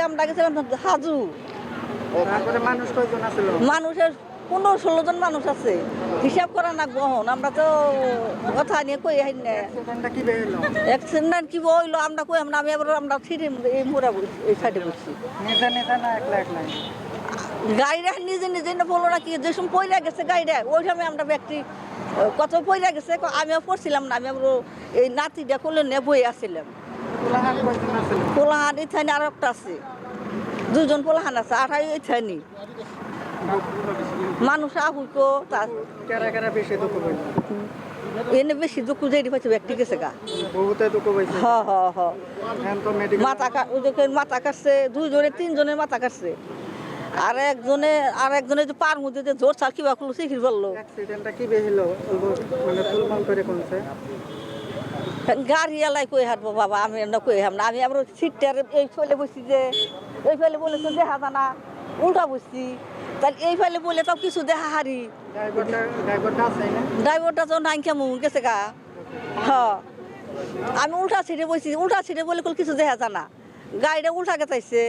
আমরা গেছিলাম হাজু। মানুষের 15-16 জন মানুষ আছে, হিসাব করা না গ্রহণ। আমরা তো কথা নিয়ে কই অ্যাক্সিডেন্ট কি হইলো আমরা কই আমরা আমি আবার আমরা ছিঁড়ে এই মোড়া এই সাইডে বসছি। গাড়িটা নিজে নিজে না বললো না কি যে সময় পয়লা গেছে গাড়িটা ওই সময় আমরা ব্যক্তি কত পয়লা গেছে আমিও পড়ছিলাম না, আমি আবার এই নাতিটা করলে নিয়ে বই আসছিলাম। পোলাহান এখানে আর একটা আছে, 2 জন পোলাহান আছে, আর এখানে মানুষ আহুকো এনে বেশি দুঃখ যেটি পাইছে ব্যক্তি গেছে গা। মাথা কাটছে 2 জনে 3 জনের মাথা কাটছে, আর একজনের যে পার মধ্যে যে জোর ছাড় কিবা করলো শিখির বললো। গাড়ি এলাই কই হাঁটবো বাবা, আমি না কই হাম না, আমি আবার সিটটার এই ফেলে বসছি যে এই ফেলে বলে তো দেখা জানা উল্টা বসছি, তাহলে এই ফেলে বলে তাও কিছু দেখা হারি। ড্রাইভারটা তো নাই কেমন গেছে গা। হ্যাঁ আমি উল্টা সিটে বসছি, উল্টা সিটে বলে কিছু দেখা জানা, গাড়িটা উল্টা গেছে